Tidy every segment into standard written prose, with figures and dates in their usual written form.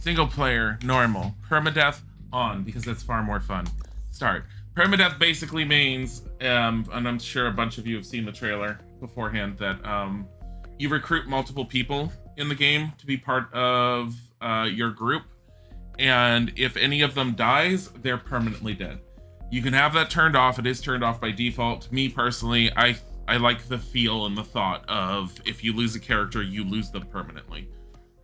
Single player, normal. Permadeath, on, because that's far more fun. Start. Permadeath basically means, and I'm sure a bunch of you have seen the trailer beforehand, that you recruit multiple people in the game to be part of your group, and if any of them dies, they're permanently dead. You can have that turned off. It is turned off by default. Me personally, I like the feel and the thought of if you lose a character, you lose them permanently.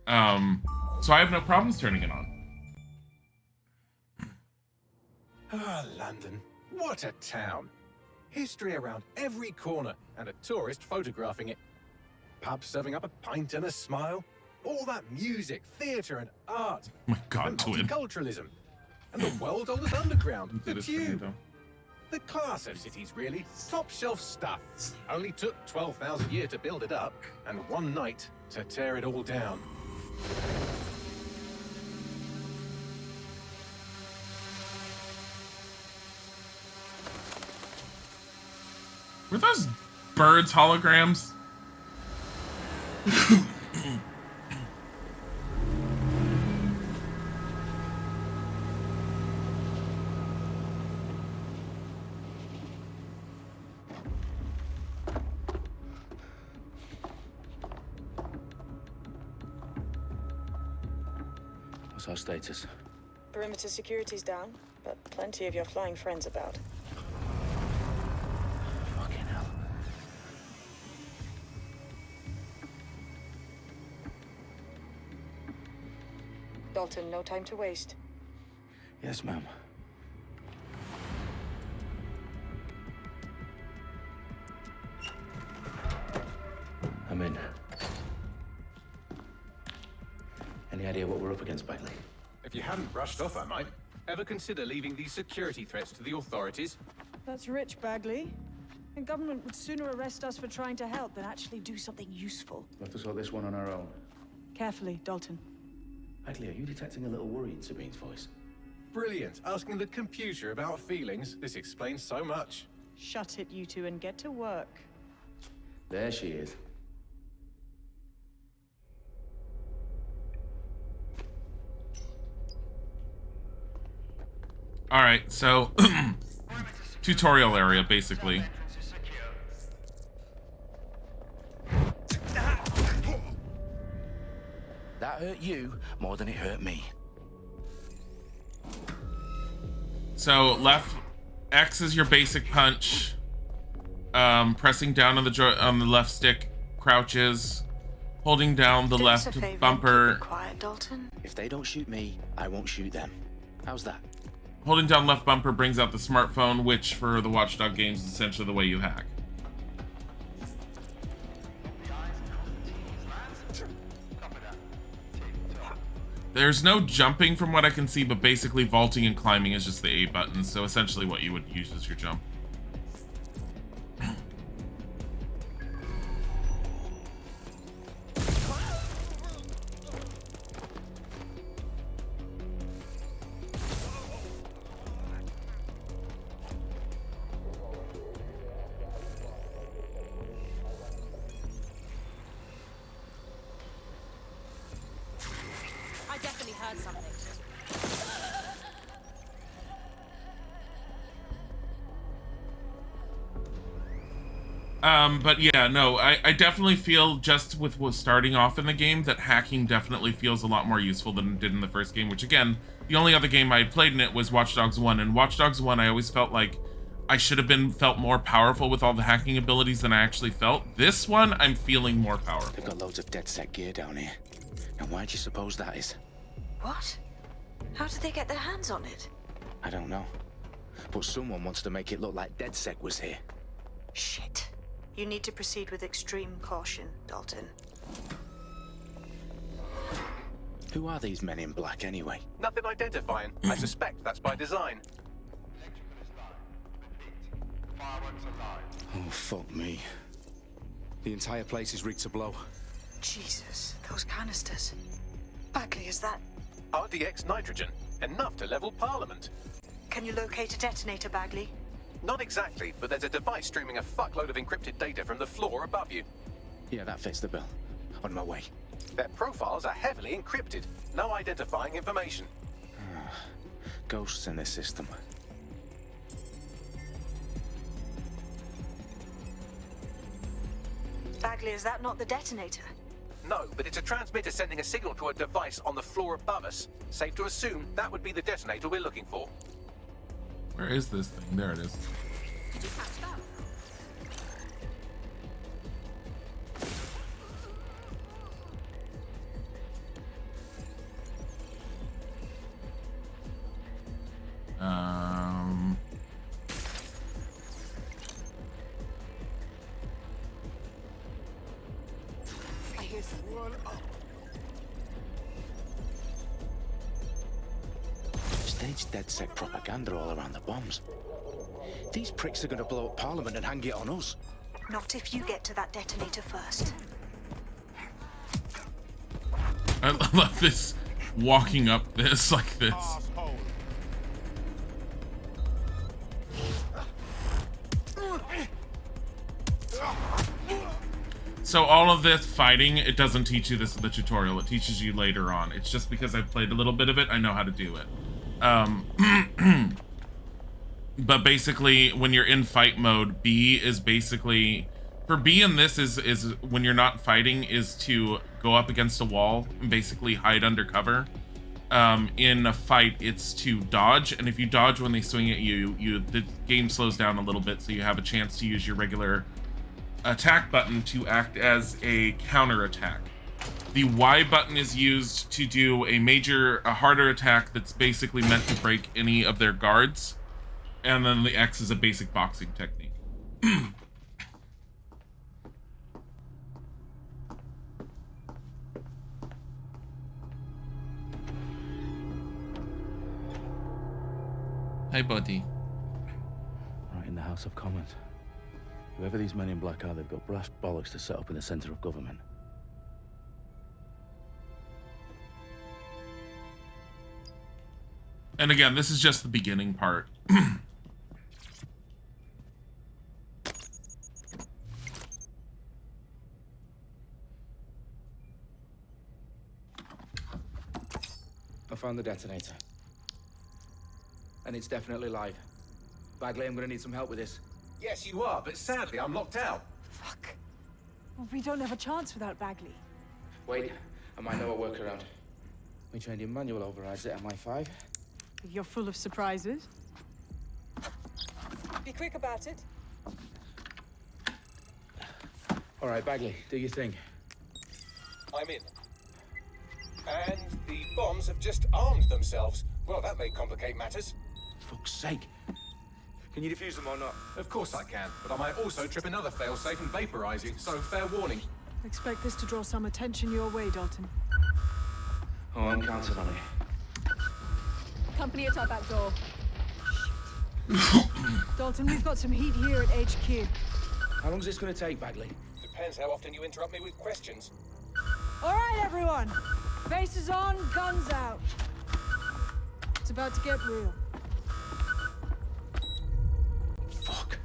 So I have no problems turning it on. Ah, London. What a town. History around every corner and a tourist photographing it. Pubs serving up a pint and a smile. All that music, theatre and art. Oh my God, and Twin. multiculturalism. And the world's oldest underground, the This for me, Tube. though. The class of cities, really. Top shelf stuff. Only took 12,000 years to build it up, and one night to tear it all down. Were those birds holograms? What's our status? Perimeter security's down, but plenty of your flying friends about. Fucking hell. Dalton, no time to waste. Yes, ma'am. I'm in. Any idea what we're up against, Bagley? If you hadn't brushed off, I might. Ever consider leaving these security threats to the authorities? That's rich, Bagley. The government would sooner arrest us for trying to help than actually do something useful. We'll have to sort this one on our own. Carefully, Dalton. Bagley, are you detecting a little worry in Sabine's voice? Brilliant. Asking the computer about feelings. This explains so much. Shut it, you two, and get to work. There she is. All right, so tutorial area, basically. That hurt you more than it hurt me. So left X is your basic punch. Pressing down on the left stick crouches. Holding down the left bumper. Keep it quiet, Dalton. If they don't shoot me, I won't shoot them. How's that? Holding down left bumper brings out the smartphone, which for the Watchdog games is essentially the way you hack. There's no jumping from what I can see, but basically vaulting and climbing is just the A button, so essentially what you would use as your jump. I definitely heard something. But yeah, no, I definitely feel just with starting off in the game that hacking definitely feels a lot more useful than it did in the first game, which again, the only other game I had played in it was Watch Dogs 1, and Watch Dogs 1 I always felt like I should have felt more powerful with all the hacking abilities than I actually felt. This one, I'm feeling more powerful. They've got loads of DedSec gear down here. And why do you suppose that is? What? How did they get their hands on it? I don't know. But someone wants to make it look like DedSec was here. Shit. You need to proceed with extreme caution, Dalton. Who are these men in black anyway? Nothing identifying. I suspect that's by design. Oh, fuck me. The entire place is rigged to blow. Jesus, those canisters. Bagley, is that... RDX nitrogen. Enough to level Parliament. Can you locate a detonator, Bagley? Not exactly, but there's a device streaming a fuckload of encrypted data from the floor above you. Yeah, that fits the bill. On my way. Their profiles are heavily encrypted. No identifying information. Ghosts in this system. Bagley, is that not the detonator? No, but it's a transmitter sending a signal to a device on the floor above us. Safe to assume that would be the detonator we're looking for. Where is this thing? There it is. Did you catch that? I hear something. Staged DedSec propaganda all around the bombs. These pricks are going to blow up Parliament and hang it on us. Not if you get to that detonator first. I love this walking up this like this. So all of this fighting, it doesn't teach you this in the tutorial. It teaches you later on. It's just because I've played a little bit of it, I know how to do it. But basically, when you're in fight mode, B is basically... For B in this is when you're not fighting, is to go up against a wall and basically hide under cover. In a fight, it's to dodge, and if you dodge when they swing at you, the game slows down a little bit, so you have a chance to use your regular attack button to act as a counter attack. The Y button is used to do a harder attack that's basically meant to break any of their guards, and then the X is a basic boxing technique. Hi, buddy. Right in the House of Commons. Whoever these men in black are, they've got brass bollocks to set up in the centre of government. And again, this is just the beginning part. I found the detonator. And it's definitely live. Bagley, I'm gonna need some help with this. Yes, you are, but sadly, I'm locked out. Fuck. Well, we don't have a chance without Bagley. Wait, I might know a workaround. We trained in manual overrides at MI5. You're full of surprises. Be quick about it. All right, Bagley, do your thing. I'm in. And the bombs have just armed themselves. Well, that may complicate matters. Fuck's sake. Can you defuse them or not? Of course I can, but I might also trip another failsafe and vaporize you, so fair warning. Expect this to draw some attention your way, Dalton. Oh, I'm counting on it. Company at our back door. Dalton, we've got some heat here at HQ. How long's this gonna take, Bagley? Depends how often you interrupt me with questions. All right, everyone. Faces on, guns out. It's about to get real. Fuck.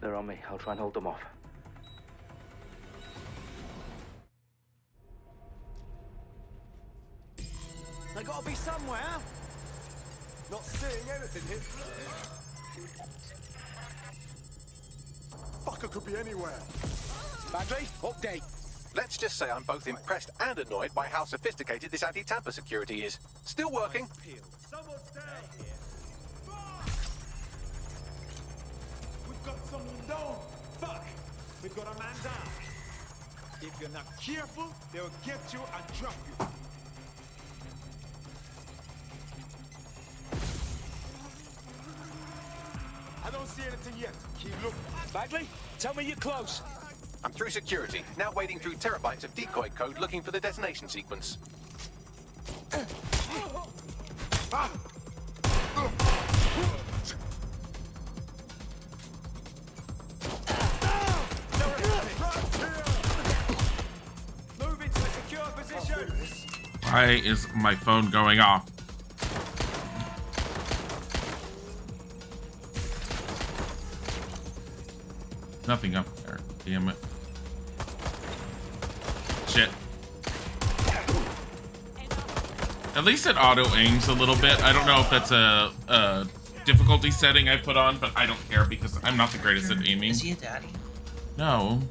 They're on me. I'll try and hold them off. They gotta be somewhere. Not seeing anything here. Fucker could be anywhere. Bagley, update. Let's just say I'm both impressed and annoyed by how sophisticated this anti-tamper security is. Still working. Someone's down here. We've got someone down. Fuck. We've got a man down. If you're not careful, they'll get you and drop you. I don't see anything yet. Keep looking. Bagley, tell me you're close. I'm through security, now wading through terabytes of decoy code looking for the detonation sequence. Move into a secure position. Why is my phone going off? Nothing up there. Damn it. Shit. At least it auto aims a little bit. I don't know if that's a difficulty setting I put on, but I don't care because I'm not the greatest at aiming. Is he a daddy? No.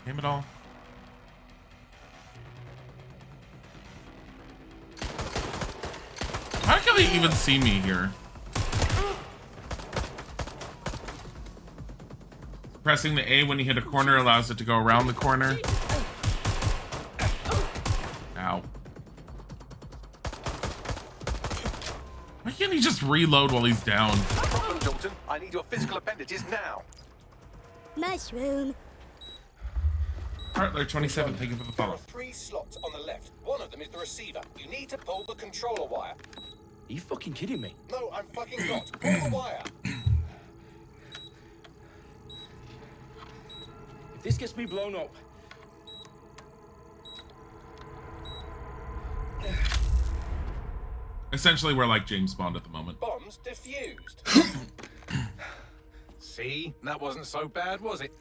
Aim it all. How can they even see me here? Pressing the A when you hit a corner allows it to go around the corner. Ow. Why can't he just reload while he's down? Problem, Dalton. I need your physical appendages now. Mushroom. Partler 27, thank you for the There follow. are 3 slots on the left. One of them is the receiver. You need to pull the controller wire. Are you fucking kidding me? No, I'm fucking not. Pull the wire. If this gets me blown up, Essentially, we're like James Bond at the moment. Bombs defused. See? That wasn't so bad, was it?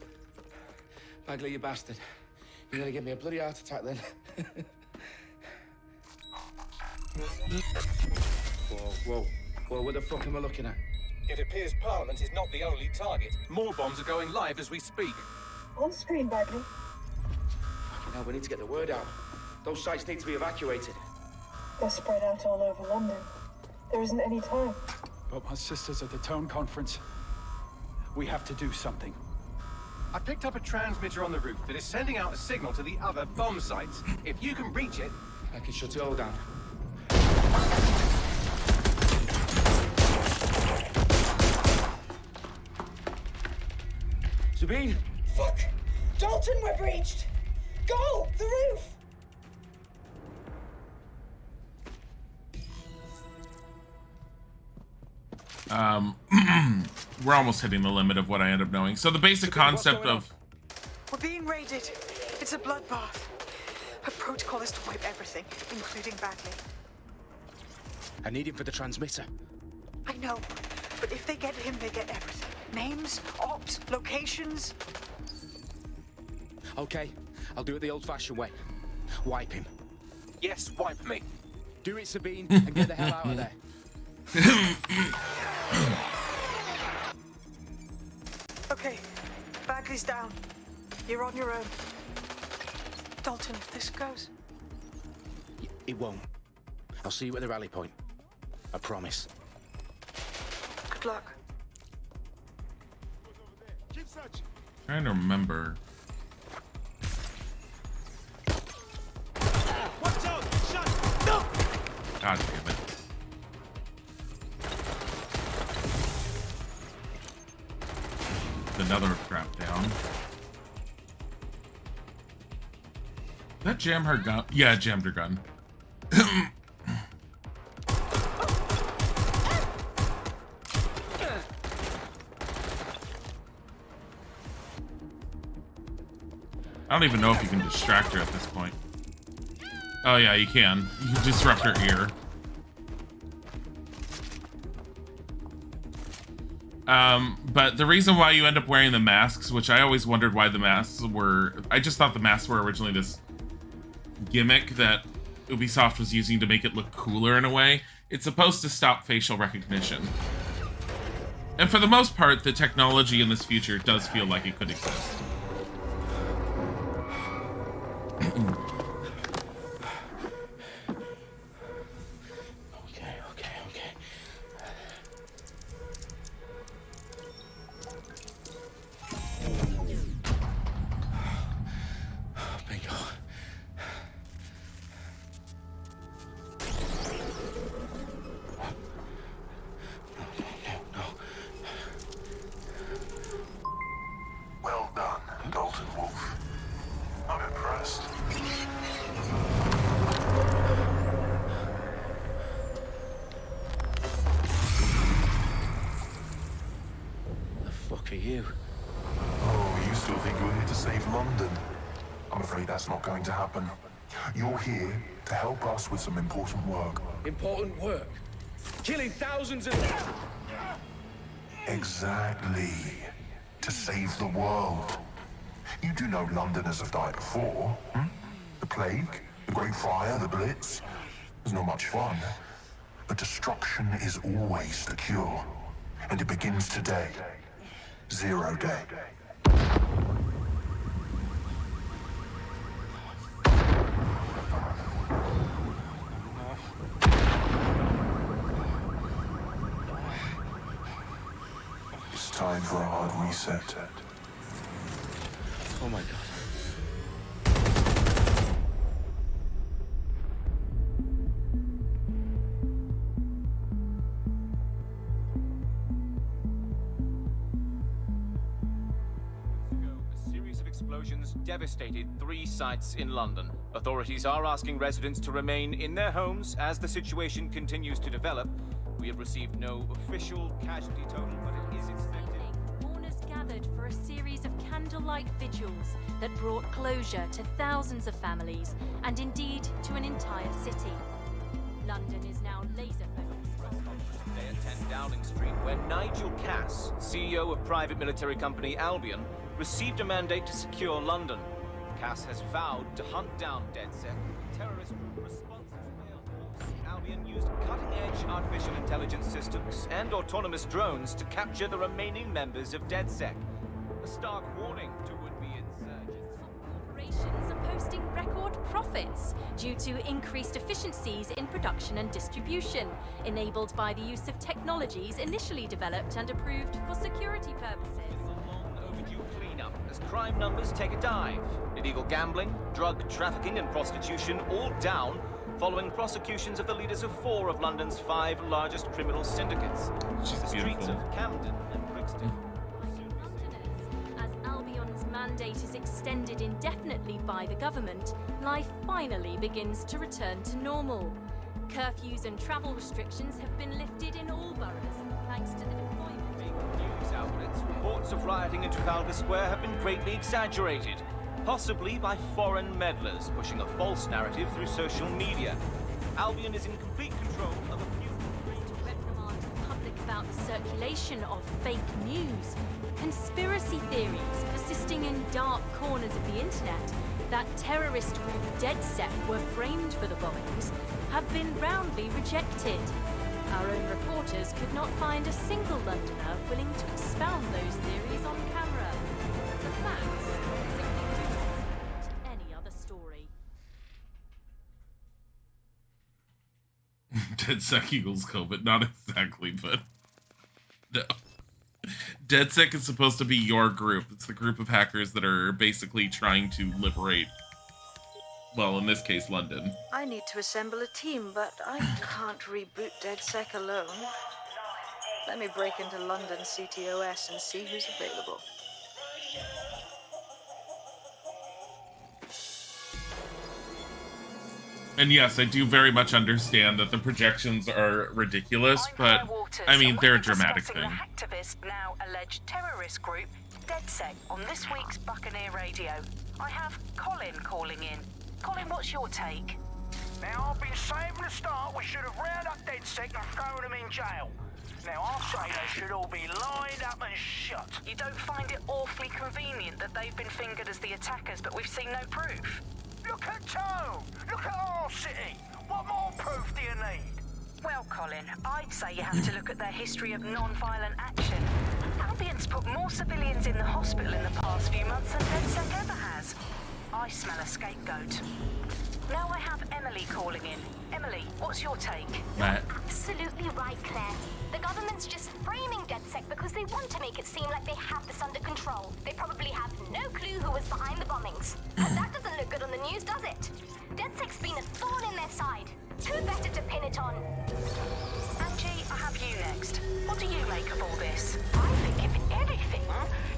Bagley, you bastard. You're gonna give me a bloody heart attack then. Whoa. What the fuck am I looking at? It appears Parliament is not the only target. More bombs are going live as we speak. On screen, Bagley. Now we need to get the word out. Those sites need to be evacuated. They're spread out all over London. There isn't any time. But my sister's at the Tone Conference. We have to do something. I picked up a transmitter on the roof that is sending out a signal to the other bomb sites. If you can reach it... I can shut it all down. Sabine? Fuck! Dalton, we're breached! Go! The roof! We're almost hitting the limit of what I end up knowing. So the basic concept of... We're being raided. It's a bloodbath. Her protocol is to wipe everything, including Bagley. I need him for the transmitter. I know, but if they get him, they get everything. Names, ops, locations. Okay, I'll do it the old-fashioned way. Wipe him. Yes, wipe me. Do it, Sabine, and get the hell out of there. Okay, Bagley's down. You're on your own. Dalton, if this goes... It won't. I'll see you at the rally point. I promise. Good luck. Keep searching. Trying to remember. Watch out! Shot! No! God damn it. Another trap down. That jam her gun? Yeah, it jammed her gun. I don't even know if you can distract her at this point. Oh yeah, you can. You can disrupt her ear. But the reason why you end up wearing the masks, which I always wondered why the masks were... I just thought the masks were originally this gimmick that Ubisoft was using to make it look cooler in a way. It's supposed to stop facial recognition. And for the most part, the technology in this future does feel like it could exist. Okay. Bingo. No. Well done, Dalton Wolf. I'm impressed. The fuck are you? Oh, you still think you're here to save London? I'm afraid that's not going to happen. You're here to help us with some important work. Important work. Killing thousands of... Exactly. To save the world. You do know Londoners have died before, hmm? The plague, the Great Fire, the Blitz. It's not much fun. But destruction is always the cure. And it begins today. 0 day. It's time for a hard reset. Oh my God. A series of explosions devastated 3 sites in London. Authorities are asking residents to remain in their homes as the situation continues to develop. We have received no official casualty total, but it is expected. Mourners gathered for a series of candlelight vigils that brought closure to thousands of families and indeed to an entire city. London is now laser-focused. Today at 10 Downing Street, where Nigel Cass, CEO of private military company Albion, received a mandate to secure London. Cass has vowed to hunt down DedSec. Terrorist responses failed. Albion used cutting-edge artificial intelligence systems and autonomous drones to capture the remaining members of DedSec. A stark warning to would-be insurgents. Corporations are posting record profits due to increased efficiencies in production and distribution, enabled by the use of technologies initially developed and approved for security purposes. Cleanup as crime numbers take a dive. Illegal gambling, drug trafficking and prostitution all down following prosecutions of the leaders of 4 of London's 5 largest criminal syndicates. She's the streets beautiful. of Camden and Brixton. As Albion's mandate is extended indefinitely by the government, life finally begins to return to normal. Curfews and travel restrictions have been lifted in all boroughs, thanks to the deployment. News outlets, reports of rioting in Trafalgar Square have been greatly exaggerated, possibly by foreign meddlers pushing a false narrative through social media. Albion is in complete control of a few... To reprimand the public about the circulation of fake news, conspiracy theories persisting in dark corners of the internet that terrorist group DedSec were framed for the bombings have been roundly rejected. Our own reporters could not find a single Londoner willing to expound those theories on camera. The facts simply do not support any other story. DedSec equals COVID. Not exactly, but no. DedSec is supposed to be your group. It's the group of hackers that are basically trying to liberate, well, in this case, London. I need to assemble a team, but I can't reboot DedSec alone. Let me break into London CTOS and see who's available. And yes, I do very much understand that the projections are ridiculous, but I mean, they're a dramatic thing. The hacktivist, now alleged terrorist group, DedSec, on this week's Buccaneer Radio. I have Colin calling in. Colin, what's your take? Now, I've been saying from the start we should have rounded up DedSec and thrown them in jail. Now, I say they should all be lined up and shot. You don't find it awfully convenient that they've been fingered as the attackers, but we've seen no proof? Look at Tone! Look at our city! What more proof do you need? Well, Colin, I'd say you have to look at their history of non-violent action. Albion's put more civilians in the hospital in the past few months than DedSec ever has. I smell a scapegoat. Now I have Emily calling in. Emily, what's your take? Absolutely right, Claire. The government's just framing DedSec because they want to make it seem like they have this under control. They probably have no clue who was behind the bombings. And that doesn't look good on the news, does it? DedSec's been a thorn in their side. Who better to pin it on? Angie, I have you next. What do you make of all this? I think if anything,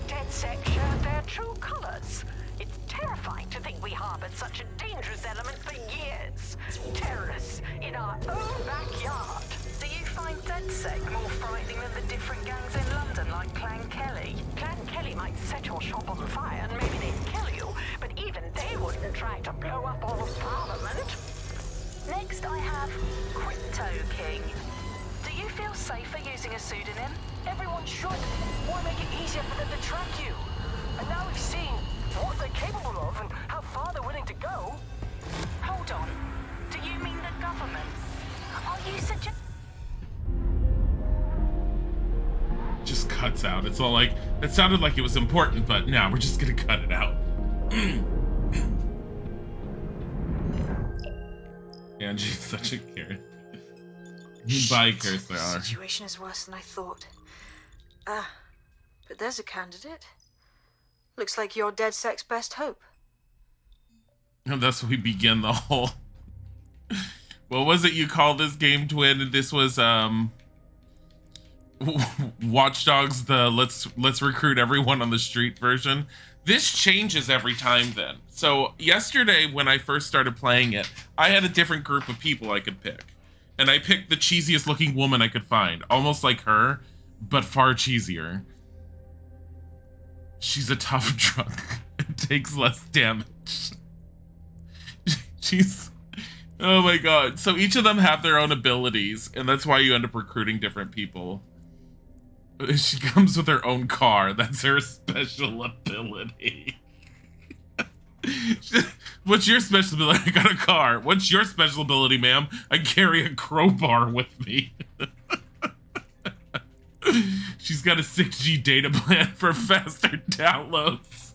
DedSec showed their true colors. It's terrifying to think we harbored such a dangerous element for years. Terrorists in our own backyard. Do you find DedSec more frightening than the different gangs in London, like Clan Kelly? Clan Kelly might set your shop on fire and maybe they'd kill you, but even they I wouldn't try to blow up all of Parliament. Next, I have Crypto King. Do you feel safer using a pseudonym? Everyone should. Why make it easier for them to track you? And now we've seen what they're capable of and how far they're willing to go. Hold on. Do you mean the government? Are you suggesting... Just cuts out. It's all like, it sounded like it was important, but now we're just gonna cut it out. Angie's such a Karen. Bye, Cursor. The situation is worse than I thought. But there's a candidate. Looks like you're DedSec's best hope. And thus we begin the whole... What was it you called this game, Twin? This was, Watch Dogs, the let's recruit everyone on the street version. This changes every time then. So yesterday when I first started playing it, I had a different group of people I could pick. And I picked the cheesiest looking woman I could find. Almost like her, but far cheesier. She's a tough drunk. It takes less damage. She's... Oh my god. So each of them have their own abilities, and that's why you end up recruiting different people. She comes with her own car. That's her special ability. What's your special ability? I got a car. What's your special ability, ma'am? I carry a crowbar with me. She's got a 6G data plan for faster downloads.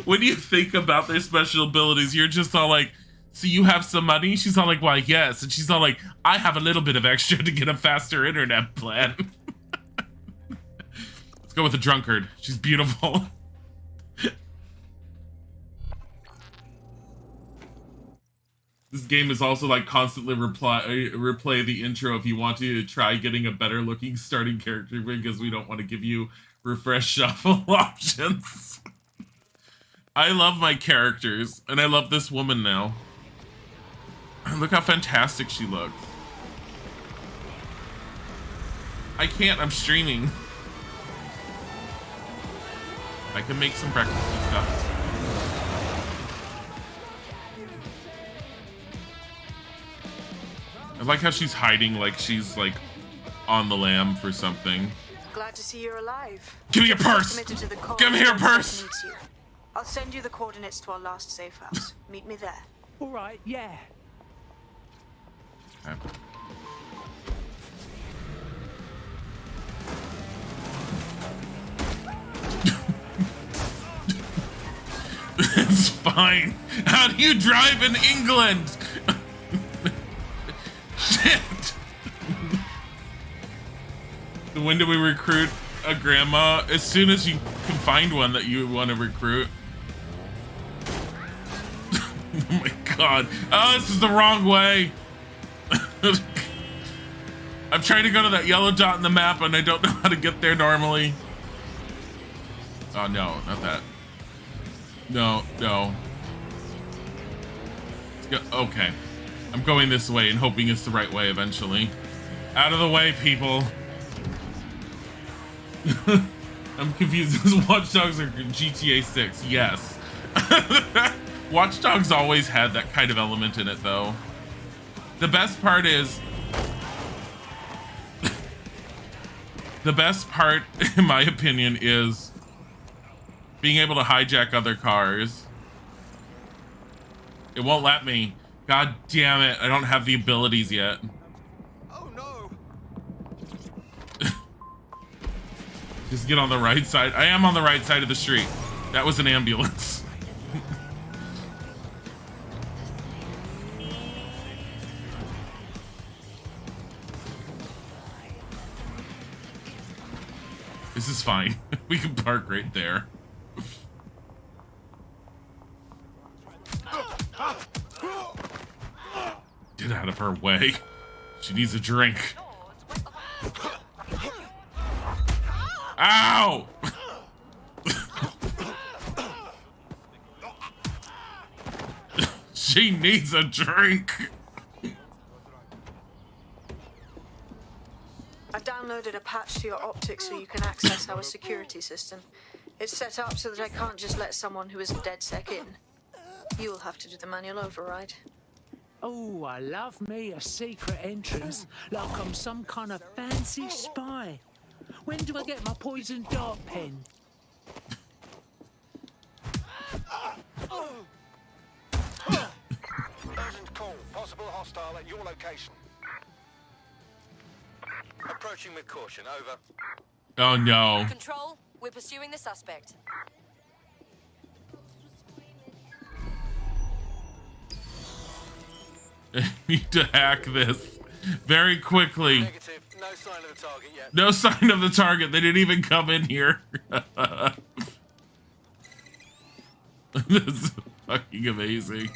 When you think about their special abilities, you're just all like, so you have some money? She's all like, why, yes. And she's all like, I have a little bit of extra to get a faster internet plan. Let's go with the drunkard. She's beautiful. This game is also like constantly replay the intro if you want to try getting a better looking starting character, because we don't want to give you refresh shuffle options. I love my characters, and I love this woman now. Look how fantastic she looks. I can't, I'm streaming. I can make some breakfast stuff. I like how she's hiding like she's like on the lam for something. Glad to see you're alive. Give me your purse! Give me your purse! I'll send you the coordinates to our last safe house. Meet me there. All right, yeah. Okay. It's fine. How do you drive in England? Shit. When do we recruit a grandma? As soon as you can find one that you want to recruit. Oh my god. Oh, this is the wrong way. I'm trying to go to that yellow dot in the map and I don't know how to get there normally. Oh no, not that. No, no. Let's go. Okay. I'm going this way and hoping it's the right way eventually. Out of the way, people. I'm confused. Watch Dogs or GTA 6? Yes. Watch Dogs always had that kind of element in it, though. The best part is... the best part, in my opinion, is being able to hijack other cars. It won't let me. God damn it. I don't have the abilities yet. Oh no. Just get on the right side. I am on the right side of the street. That was an ambulance. This is fine. We can park right there. Get out of her way. She needs a drink. Ow! She needs a drink. I've downloaded a patch to your optics so you can access our security system. It's set up so that I can't just let someone who isn't DedSec in. You'll have to do the manual override. Oh, I love me a secret entrance, like I'm some kind of fancy spy. When do I get my poison dart pen? Urgent call. Possible hostile at your location. Approaching with caution. Over. Oh no. Control, we're pursuing the suspect. I need to hack this very quickly. Negative. No sign of the target yet. No sign of the target. They didn't even come in here. This is fucking amazing.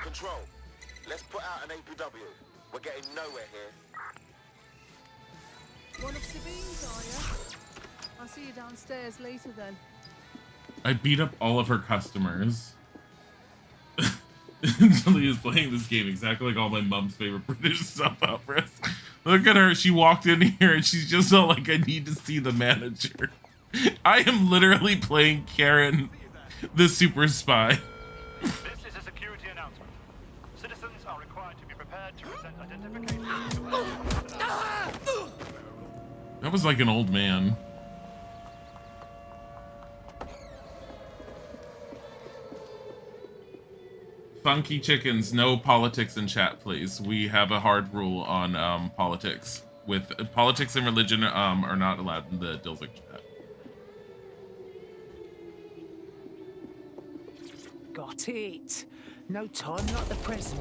Control. Let's put out an APW. We're getting nowhere here. One of Sabine's, are you? I'll see you downstairs later then. I beat up all of her customers. Dilly is playing this game exactly like all my mom's favorite British soap operas. Look at her. She walked in here and she's just all like, I need to see the manager. I am literally playing Karen, the super spy. This is a security announcement. Citizens are required to be prepared to present identification. That was like an old man. Funky chickens, no politics in chat, please. We have a hard rule on politics. With politics and religion are not allowed in the Dilzik chat. Got it. No time like the present.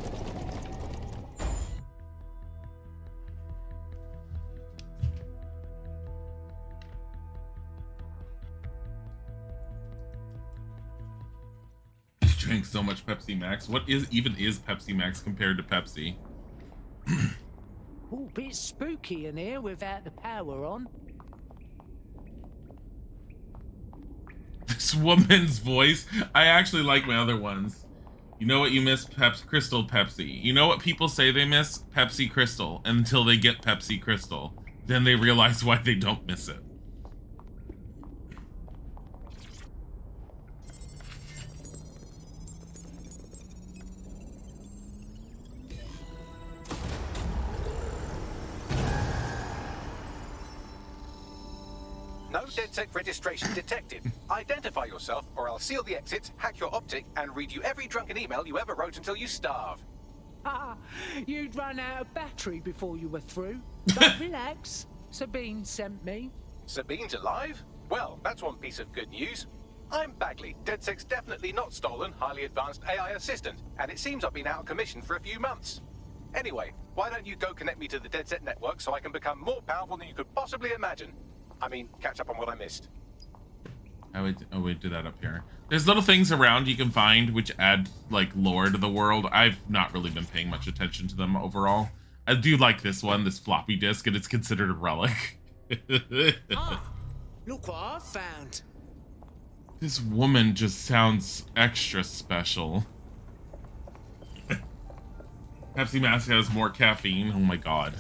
Drank so much Pepsi Max. What is Pepsi Max compared to Pepsi? Ooh, bit spooky in here without the power on. This woman's voice. I actually like my other ones. You know what you miss? Crystal Pepsi. You know what people say they miss? Pepsi Crystal. Until they get Pepsi Crystal. Then they realize why they don't miss it. No DedSec registration detected. Identify yourself, or I'll seal the exits, hack your optic, and read you every drunken email you ever wrote until you starve. Ah, you'd run out of battery before you were through. But relax. Sabine sent me. Sabine's alive? Well, that's one piece of good news. I'm Bagley, DedSec's definitely not stolen, highly advanced AI assistant, and it seems I've been out of commission for a few months. Anyway, why don't you go connect me to the DedSec network so I can become more powerful than you could possibly imagine? I mean, catch up on what I missed. I would do that up here. There's little things around you can find which add like lore to the world. I've not really been paying much attention to them overall. I do like this one, this floppy disk, and it's considered a relic. Look what I found. This woman just sounds extra special. Pepsi Max has more caffeine. Oh my god.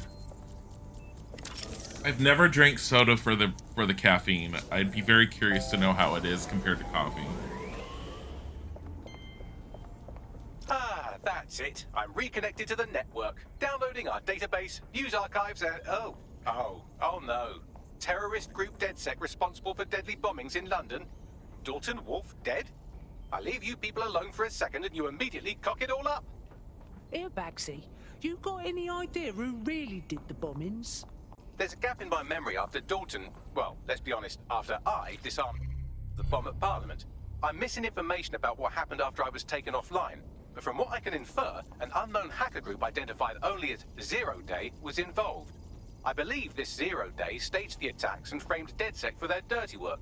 I've never drank soda for the caffeine. I'd be very curious to know how it is compared to coffee. Ah, that's it. I'm reconnected to the network, downloading our database, news archives, and oh no. Terrorist group DedSec responsible for deadly bombings in London. Dalton Wolf dead? I leave you people alone for a second and you immediately cock it all up. Here, Bagsy, you got any idea who really did the bombings? There's a gap in my memory after Dalton, well, let's be honest, after I disarmed the bomb at Parliament. I'm missing information about what happened after I was taken offline, but from what I can infer, an unknown hacker group identified only as 0 Day was involved. I believe this 0 Day staged the attacks and framed DedSec for their dirty work.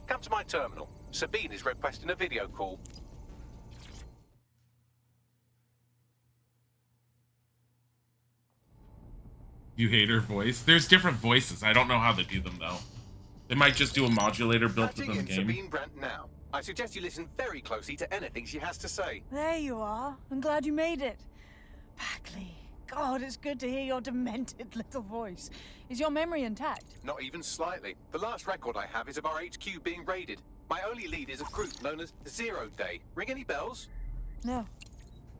Come to my terminal. Sabine is requesting a video call. You hate her voice? There's different voices. I don't know how they do them though. They might just do a modulator built within the game. Sabine Brandt now. I suggest you listen very closely to anything she has to say. There you are. I'm glad you made it. Bagley, God, it's good to hear your demented little voice. Is your memory intact? Not even slightly. The last record I have is of our HQ being raided. My only lead is a group known as 0 Day. Ring any bells? No.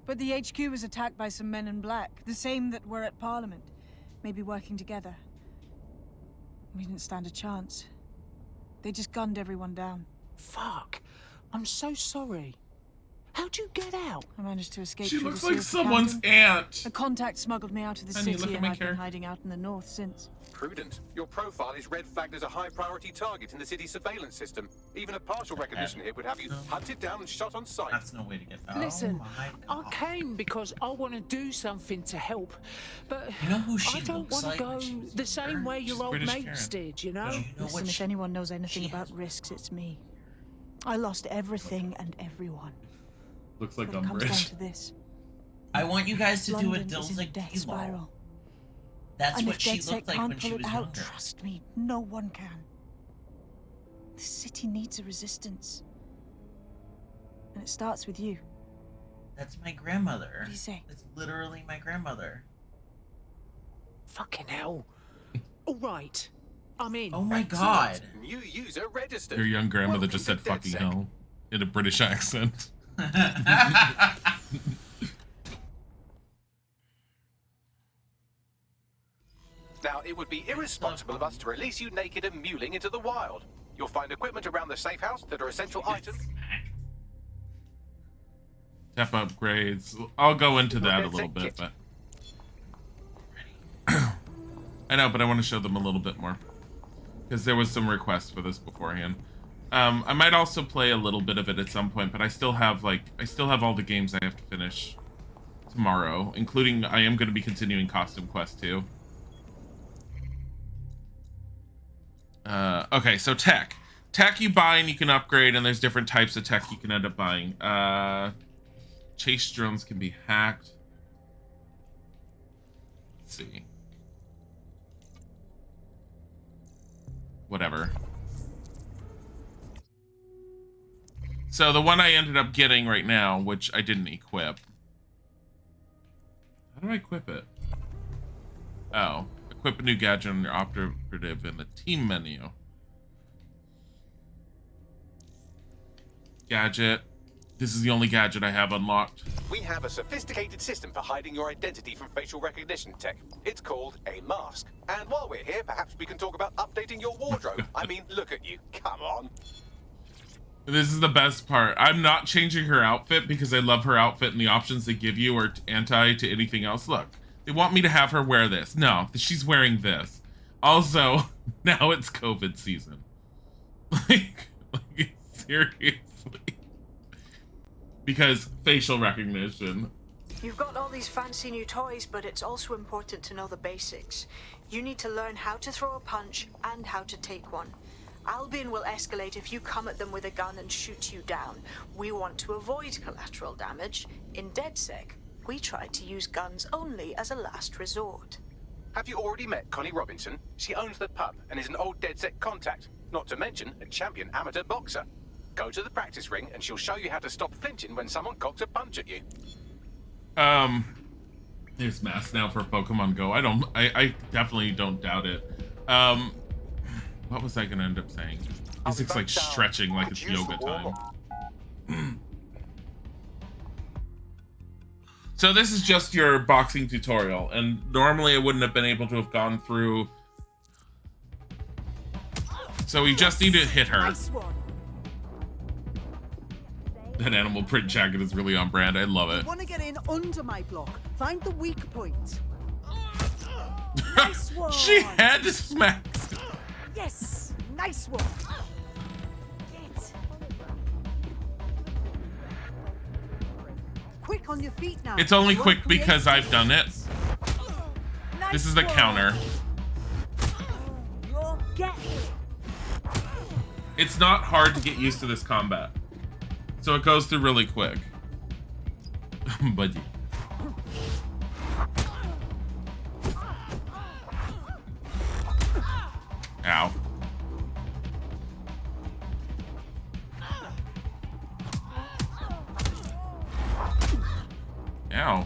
But the HQ was attacked by some men in black, the same that were at Parliament. Maybe working together. We didn't stand a chance. They just gunned everyone down. Fuck. I'm so sorry. How'd you get out? I managed to escape. She through looks the like seals of someone's Camden. aunt. A contact smuggled me out of the Honey, look city, at and my I've been character. hiding out in the north since. Prudent. Your profile is red flagged as a high priority target in the city's surveillance system. Even a partial recognition hit would have you hunted down and shot on sight. That's no way to get out. Listen, I came because I want to do something to help, but You know who she I don't looks want to like go when she the same way your old British mates Karen. did, you know? You know Listen, what if anyone knows anything about risks, it's me. I lost everything and everyone. Looks like But it comes down Umbridge. to this. I want you guys to do a London is in a Dilly death spiral. That's And what if she DedSec looked like can't when she pull was it out, younger. trust me, no one can. The city needs a resistance. And it starts with you. That's my grandmother. What do you say? That's literally my grandmother. Fucking hell. All right. I'm in. Oh my god. New user registered. Your young grandmother Welcome just to said fucking DedSec. hell in a British accent. Now, it would be irresponsible of us to release you naked and mewling into the wild. You'll find equipment around the safe house that are essential items. Step upgrades. I'll go into that a little bit, but I know, but I want to show them a little bit more because there was some requests for this beforehand. I might also play a little bit of it at some point, but I still have all the games I have to finish tomorrow, including I am going to be continuing Costume Quest 2. Okay, so tech you buy and you can upgrade, and there's different types of tech you can end up buying. Chase drones can be hacked. Let's see. Whatever. So the one I ended up getting right now, which I didn't equip. How do I equip it? Oh, equip a new gadget on your operative in the team menu. Gadget. This is the only gadget I have unlocked. We have a sophisticated system for hiding your identity from facial recognition tech. It's called a mask. And while we're here, perhaps we can talk about updating your wardrobe. I mean, look at you. Come on. This is the best part. I'm not changing her outfit because I love her outfit and the options they give you are anti to anything else. Look, they want me to have her wear this. No, she's wearing this. Also, now it's COVID season. Like seriously. Because facial recognition. You've got all these fancy new toys, but it's also important to know the basics. You need to learn how to throw a punch and how to take one. Albion will escalate if you come at them with a gun and shoot you down. We want to avoid collateral damage. In DedSec, we try to use guns only as a last resort. Have you already met Connie Robinson? She owns the pub and is an old DedSec contact, not to mention a champion amateur boxer. Go to the practice ring and she'll show you how to stop flinching when someone cocks a punch at you. There's masks now for Pokemon Go. I definitely don't doubt it. What was I gonna end up saying? Music's like stretching like it's yoga time. So this is just your boxing tutorial, and normally I wouldn't have been able to have gone through. So we just need to hit her. Nice one. That animal print jacket is really on brand. I love it. Want to get in under my block? Find the weak point. Nice one. She had to smack. Yes, nice one. Get. Quick on your feet now. It's only You quick won't create because I've done it. Nice This is the one. counter. You're getting. It's not hard to get used to this combat. So it goes through really quick. Buddy. Ow. Ow.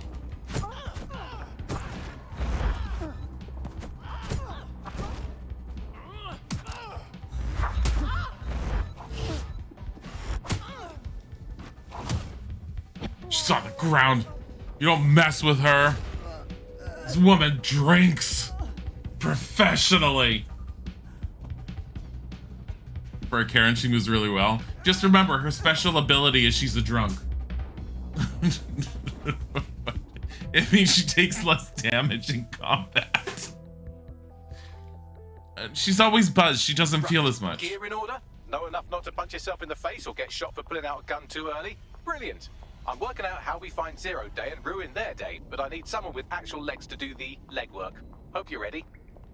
She's on the ground. You don't mess with her. This woman drinks professionally. For a Karen, she moves really well. Just remember, her special ability is she's a drunk. It means she takes less damage in combat. She's always buzzed. She doesn't feel as much. Gear in order? Know enough not to punch yourself in the face or get shot for pulling out a gun too early? Brilliant. I'm working out how we find Zero Day and ruin their day, but I need someone with actual legs to do the legwork. Hope you're ready.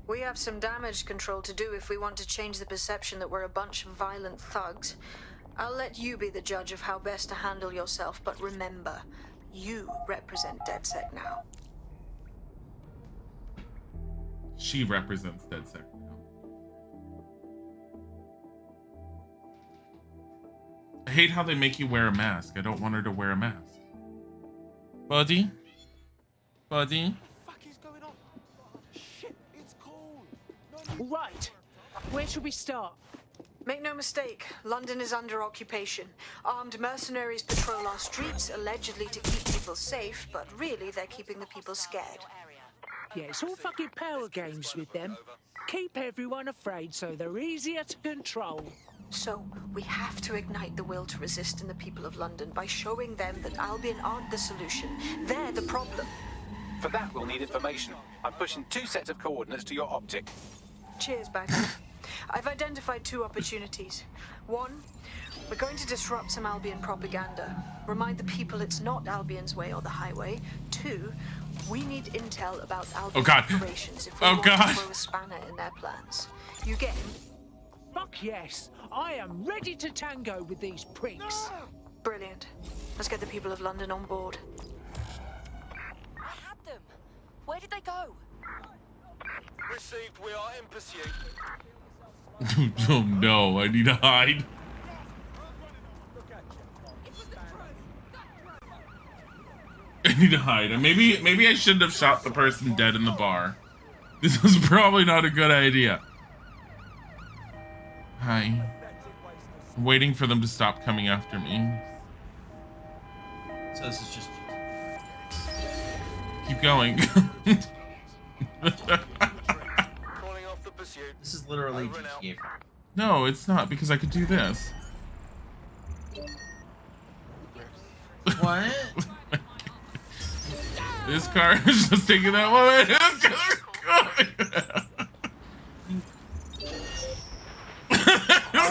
We have some damage control to do if we want to change the perception that we're a bunch of violent thugs. I'll let you be the judge of how best to handle yourself, but remember, you represent DedSec now. She represents DedSec now. I hate how they make you wear a mask. I don't want her to wear a mask. Buddy? Buddy? Right. Where should we start? Make no mistake, London is under occupation. Armed mercenaries patrol our streets, allegedly to keep people safe, but really they're keeping the people scared. Yeah, it's all fucking power games with them. Keep everyone afraid so they're easier to control. So, we have to ignite the will to resist in the people of London by showing them that Albion aren't the solution. They're the problem. For that, we'll need information. I'm pushing 2 sets of coordinates to your optic. Cheers, Bagley. I've identified 2 opportunities. 1, we're going to disrupt some Albion propaganda. Remind the people it's not Albion's way or the highway. 2, we need intel about Albion operations if we want to throw a spanner in their plans. You get him? Fuck yes. I am ready to tango with these pricks. Brilliant. Let's get the people of London on board. I had them. Where did they go? Received, we are in pursuit. Oh no, I need to hide. I need to hide. And maybe I shouldn't have shot the person dead in the bar. This was probably not a good idea. Hi. I'm waiting for them to stop coming after me. So this is just... Keep going. This is literally GTA. No, it's not, because I could do this. What? This car is just taking that woman.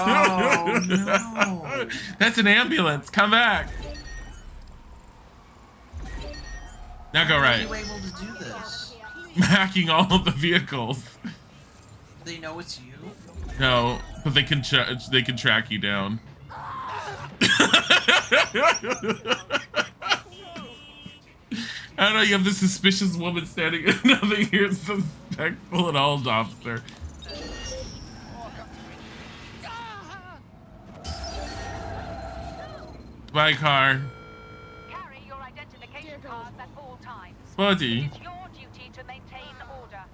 Oh no! That's an ambulance. Come back. Now go right. How are you able to do this? Hacking all of the vehicles. They know it's you? No, but they can track you down. I don't know, you have this suspicious woman standing and nothing here, suspectful and old officer. Bye, car. Carry your identification cards at all times. Buddy. It's your duty to maintain order.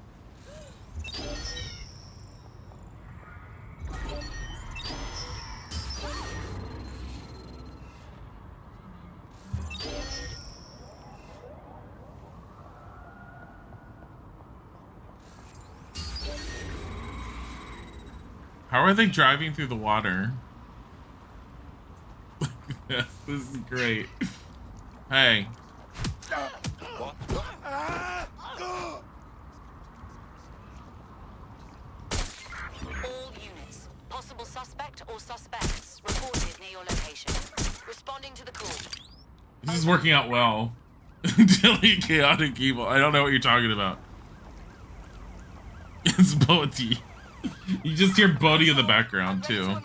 How are they driving through the water? This is great. Hey. All units. Possible suspect or suspects reported near your location. Responding to the call. This is working out well. Dilly, chaotic evil. I don't know what you're talking about. It's Bodhi. You just hear Bodhi in the background too. I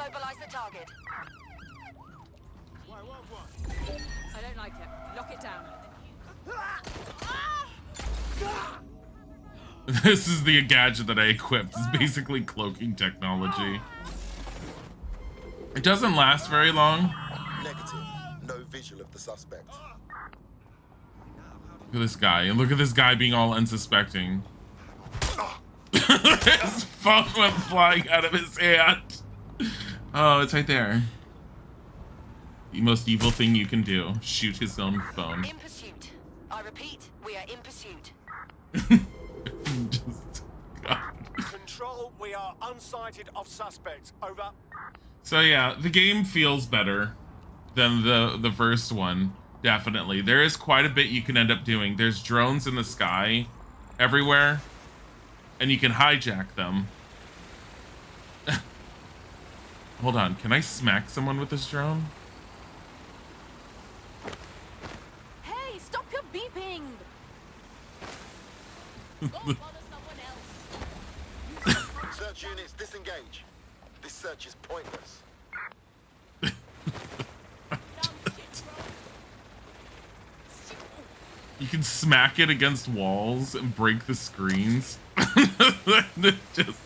don't like it. Lock it down. This is the gadget that I equipped. It's basically cloaking technology. It doesn't last very long. Negative. No visual of the suspect. Look at this guy. And look at this guy being all unsuspecting. His phone went flying out of his hand. Oh, it's right there. The most evil thing you can do. Shoot his own phone. In pursuit. I repeat, we are in pursuit. Control, we are unsighted of suspects. Over. So yeah, the game feels better than the first one. Definitely. There is quite a bit you can end up doing. There's drones in the sky everywhere, and you can hijack them. Hold on, can I smack someone with this drone? Hey, stop your beeping! Go bother someone else. Search units, disengage. This search is pointless. You can smack it against walls and break the screens. Just...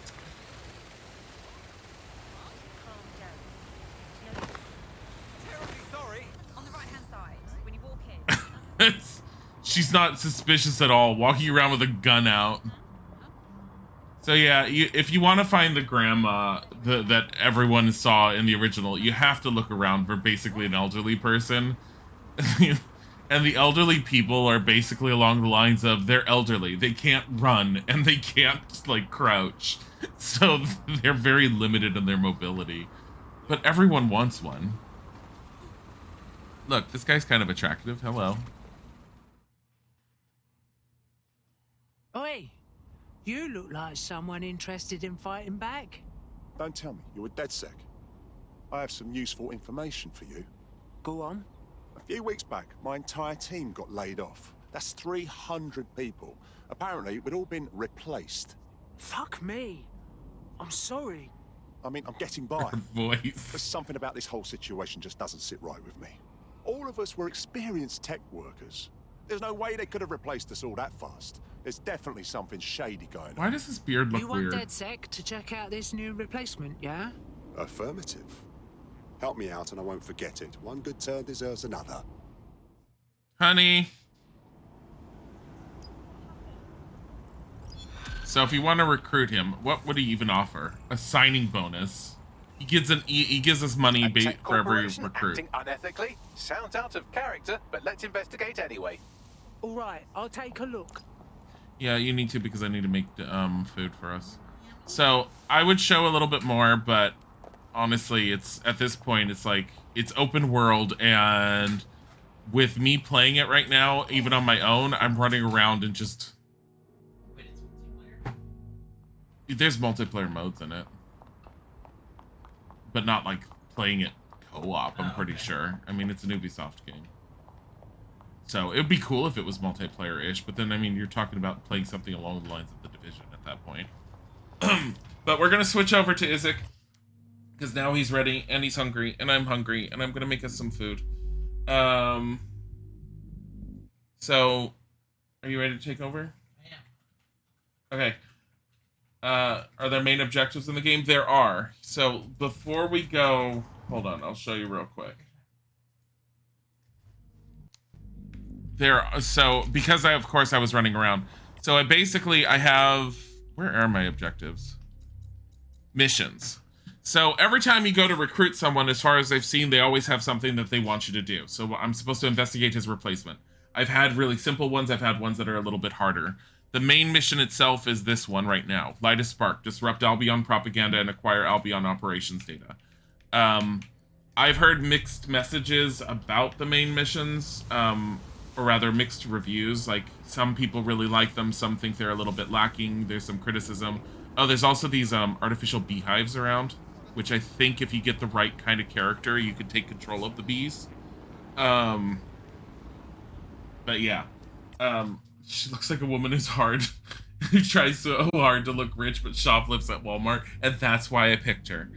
She's not suspicious at all, walking around with a gun out. So yeah, if you want to find the grandma that everyone saw in the original, you have to look around for basically an elderly person. And the elderly people are basically along the lines of, they're elderly, they can't run, and they can't, like, crouch. So they're very limited in their mobility. But everyone wants one. Look, this guy's kind of attractive. Hello. Oi, you look like someone interested in fighting back. Don't tell me you're a DedSec. I have some useful information for you. Go on. A few weeks back, my entire team got laid off. That's 300 people. Apparently, we'd all been replaced. Fuck me. I'm sorry. I mean, I'm getting by. Her voice. There's something about this whole situation just doesn't sit right with me. All of us were experienced tech workers. There's no way they could have replaced us all that fast. There's definitely something shady going on. Why does his beard look weird? You want DedSec to check out this new replacement, yeah? Affirmative. Help me out and I won't forget it. One good turn deserves another. Honey. So if you want to recruit him, what would he even offer? A signing bonus. He gives us money for every recruit. Acting unethically? Sounds out of character, but let's investigate anyway. All right, I'll take a look. Yeah, you need to because I need to make food for us. So I would show a little bit more, but honestly, it's at this point, it's like it's open world, and with me playing it right now, even on my own, I'm running around and just. There's multiplayer modes in it, but not like playing it co-op. I'm pretty sure. I mean, it's an Ubisoft game. So it would be cool if it was multiplayer-ish, but then, I mean, you're talking about playing something along the lines of The Division at that point. But we're going to switch over to Isaac, because now he's ready, and he's hungry, and I'm hungry, and I'm going to make us some food. So, are you ready to take over? Yeah. Okay. Are there main objectives in the game? There are. So, before we go... Hold on, I'll show you real quick. So because of course I was running around. So I have, where are my objectives? Missions. So every time you go to recruit someone, as far as I've seen, they always have something that they want you to do. So I'm supposed to investigate his replacement. I've had really simple ones. I've had ones that are a little bit harder. The main mission itself is this one right now. Light a spark, disrupt Albion propaganda, and acquire Albion operations data. I've heard mixed messages about the main missions. Or rather mixed reviews. Like some people really like them, some think they're a little bit lacking. There's some criticism. Oh, there's also these artificial beehives around, which I think if you get the right kind of character, you can take control of the bees. But yeah, she looks like a woman who's hard, who tries so hard to look rich but shoplifts at Walmart, and that's why I picked her.